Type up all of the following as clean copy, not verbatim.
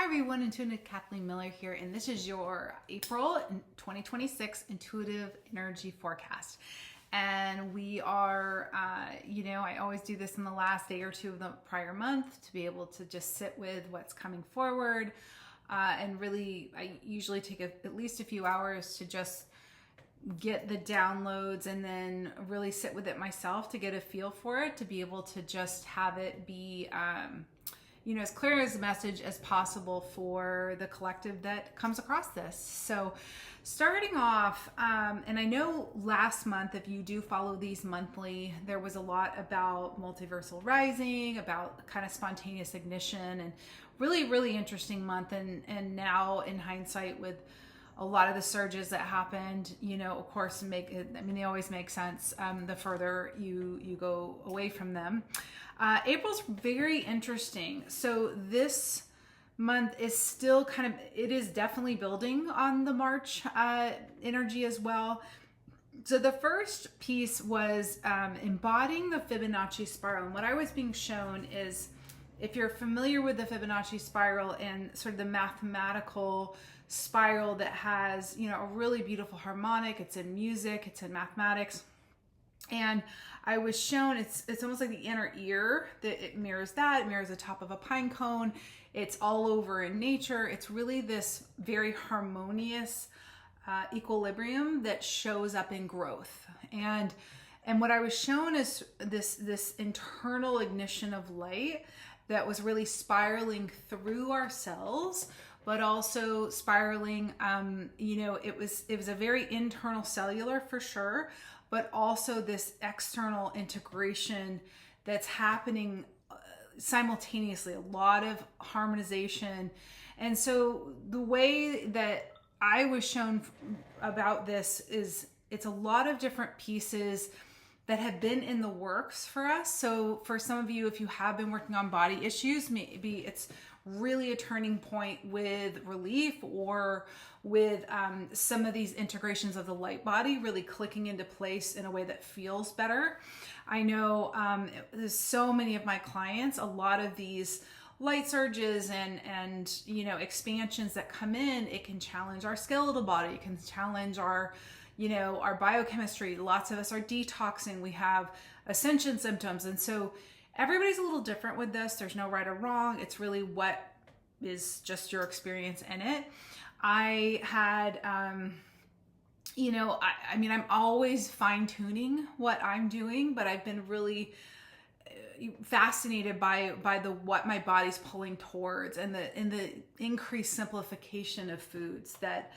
everyone, Intuitive Kathleen Miller here, and this is your April 2026 Intuitive Energy Forecast. And we are, I always do this in the last day or two of the prior month to be able to just sit with what's coming forward. And really, I usually take at least a few hours to just get the downloads and then really sit with it myself to get a feel for it, to be able to just have it be as clear as a message as possible for the collective that comes across this. So starting off, and I know last month, if you do follow these monthly, there was a lot about multiversal rising, about kind of spontaneous ignition, and really interesting month. And now in hindsight, with a lot of the surges that happened, of course, they always make sense the further you go away from them. April's very interesting. So this month is still it is definitely building on the March energy as well. So the first piece was embodying the Fibonacci spiral. And what I was being shown is, if you're familiar with the Fibonacci spiral and sort of the mathematical spiral that has, a really beautiful harmonic, it's in music, it's in mathematics. And I was shown it's almost like the inner ear, that it mirrors the top of a pine cone. It's all over in nature. It's really this very harmonious equilibrium that shows up in growth. And what I was shown is this internal ignition of light that was really spiraling through our cells, but also spiraling, it was a very internal cellular for sure, but also this external integration that's happening simultaneously, a lot of harmonization. And so the way that I was shown about this is it's a lot of different pieces that have been in the works for us. So for some of you, if you have been working on body issues, maybe it's really a turning point with relief, or with some of these integrations of the light body really clicking into place in a way that feels better. I know there's so many of my clients, a lot of these light surges and expansions that come in, it can challenge our skeletal body, it can challenge our biochemistry. Lots of us are detoxing. We have ascension symptoms. And so everybody's a little different with this. There's no right or wrong. It's really what is just your experience in it. I had, I'm always fine tuning what I'm doing, but I've been really fascinated by what my body's pulling towards, and the increased simplification of foods that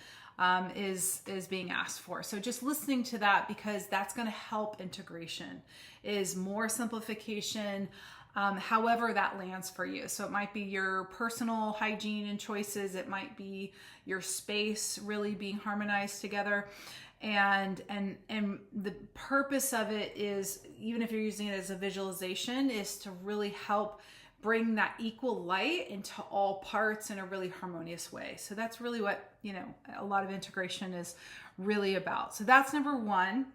is being asked for. So just listening to that, because that's going to help integration, is more simplification, however that lands for you. So it might be your personal hygiene and choices. It might be your space really being harmonized together. And the purpose of it is, even if you're using it as a visualization, is to really help bring that equal light into all parts in a really harmonious way. So that's really what, a lot of integration is really about. So that's number one.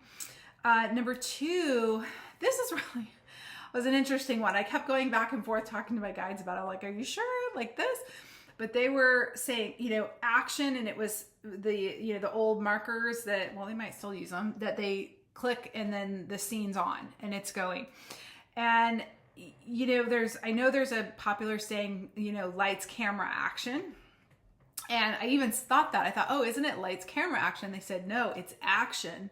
Number two, this was an interesting one. I kept going back and forth talking to my guides about it. Like, are you sure? Like this? But they were saying, action, and it was the old markers that, well, they might still use them, that they click and then the scene's on and it's going. And I know there's a popular saying, lights, camera, action. And I even thought that. I thought, oh, isn't it lights, camera, action? They said, no, it's action,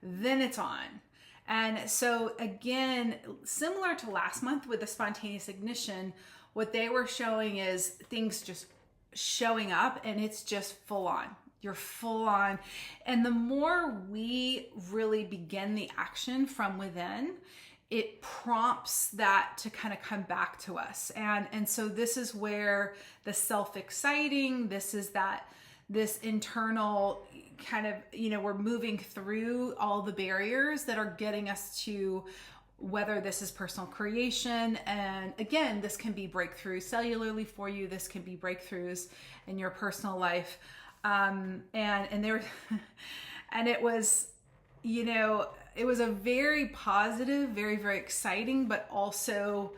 then it's on. And so again, similar to last month with the spontaneous ignition, what they were showing is things just showing up, and it's just full on. You're full on. And the more we really begin the action from within, it prompts that to kind of come back to us. And so this is where the self-exciting, this internal kind of, we're moving through all the barriers that are getting us to, whether this is personal creation. And again, this can be breakthroughs cellularly for you. This can be breakthroughs in your personal life. And there, and it was, it was a very positive, very exciting, but also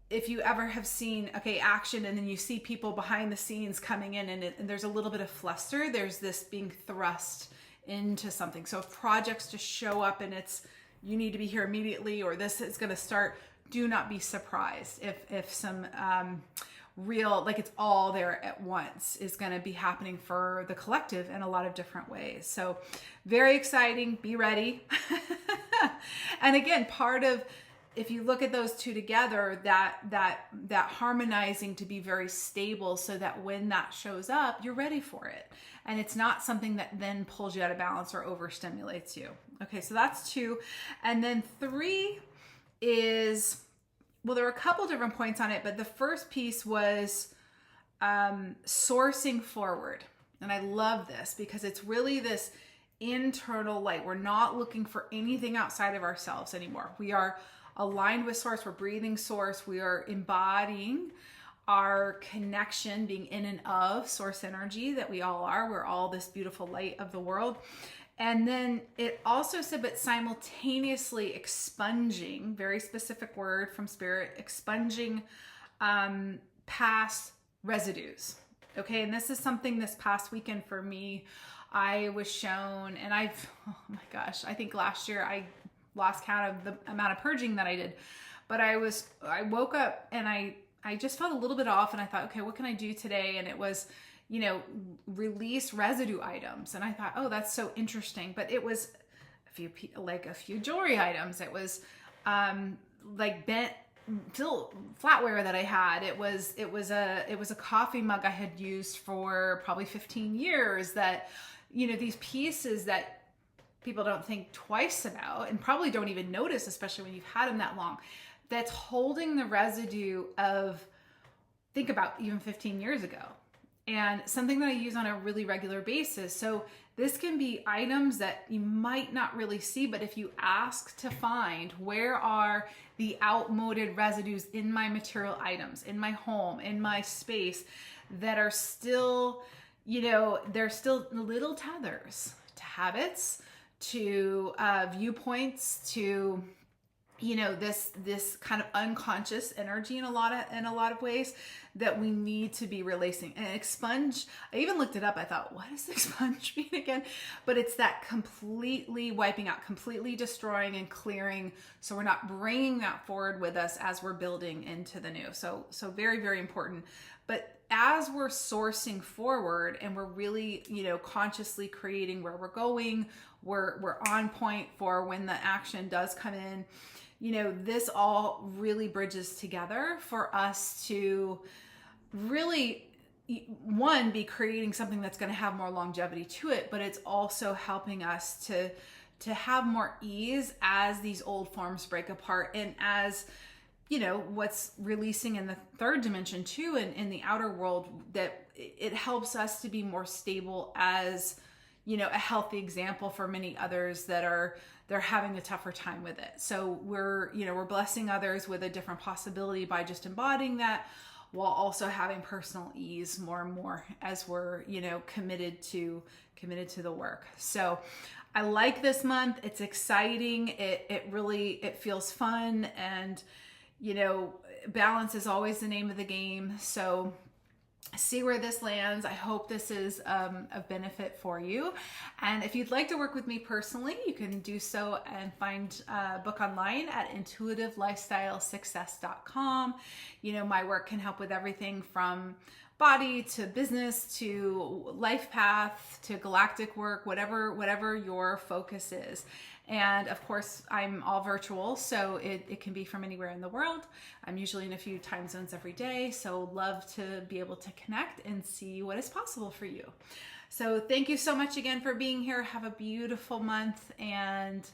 if you ever have seen, okay, action, and then you see people behind the scenes coming in and there's a little bit of fluster, there's this being thrust into something. So if projects just show up and you need to be here immediately, or this is going to start, do not be surprised if some real, like it's all there at once, is going to be happening for the collective in a lot of different ways. So very exciting. Be ready. And again, part of, if you look at those two together, that harmonizing to be very stable, so that when that shows up, you're ready for it. And it's not something that then pulls you out of balance or overstimulates you. Okay, so that's 2. And then 3 is, well, there are a couple different points on it, but the first piece was sourcing forward. And I love this because it's really this internal light. We're not looking for anything outside of ourselves anymore. We are aligned with source. We're breathing source. We are embodying our connection, being in and of source energy that we all are. We're all this beautiful light of the world. And then it also said, but simultaneously expunging, very specific word from Spirit, expunging past residues. Okay, and this is something this past weekend for me, I was shown, and oh my gosh, I think last year I lost count of the amount of purging that I did. But I woke up and I just felt a little bit off, and I thought, okay, what can I do today? And it was, release residue items. And I thought, oh, that's so interesting. But it was a few jewelry items. It was like bent flatware that I had. It was a coffee mug I had used for probably 15 years that, these pieces that people don't think twice about and probably don't even notice, especially when you've had them that long, that's holding the residue of, think about even 15 years ago, and something that I use on a really regular basis. So this can be items that you might not really see, but if you ask to find, where are the outmoded residues in my material items, in my home, in my space, that are still, they're still little tethers to habits, to viewpoints, to this kind of unconscious energy in a lot of ways that we need to be releasing. And expunge, I even looked it up. I thought, what does expunge mean again? But it's that completely wiping out, completely destroying and clearing, so we're not bringing that forward with us as we're building into the new. So very, very important. But as we're sourcing forward and we're really, consciously creating where we're going, we're on point for when the action does come in. This all really bridges together for us to really, one, be creating something that's going to have more longevity to it, but it's also helping us to have more ease as these old forms break apart, and as what's releasing in the third dimension too, and in the outer world, that it helps us to be more stable as, a healthy example for many others they're having a tougher time with it. So we're blessing others with a different possibility by just embodying that, while also having personal ease more and more as we're, committed to the work. So I like this month. It's exciting. It feels fun, and balance is always the name of the game. So see where this lands. I hope this is of benefit for you. And if you'd like to work with me personally, you can do so and find a book online at intuitivelifestylesuccess.com. My work can help with everything from body to business to life path to galactic work, whatever your focus is. And of course, I'm all virtual, so it can be from anywhere in the world. I'm usually in a few time zones every day, so love to be able to connect and see what is possible for you. So thank you so much again for being here. Have a beautiful month, and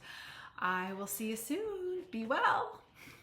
I will see you soon. Be well.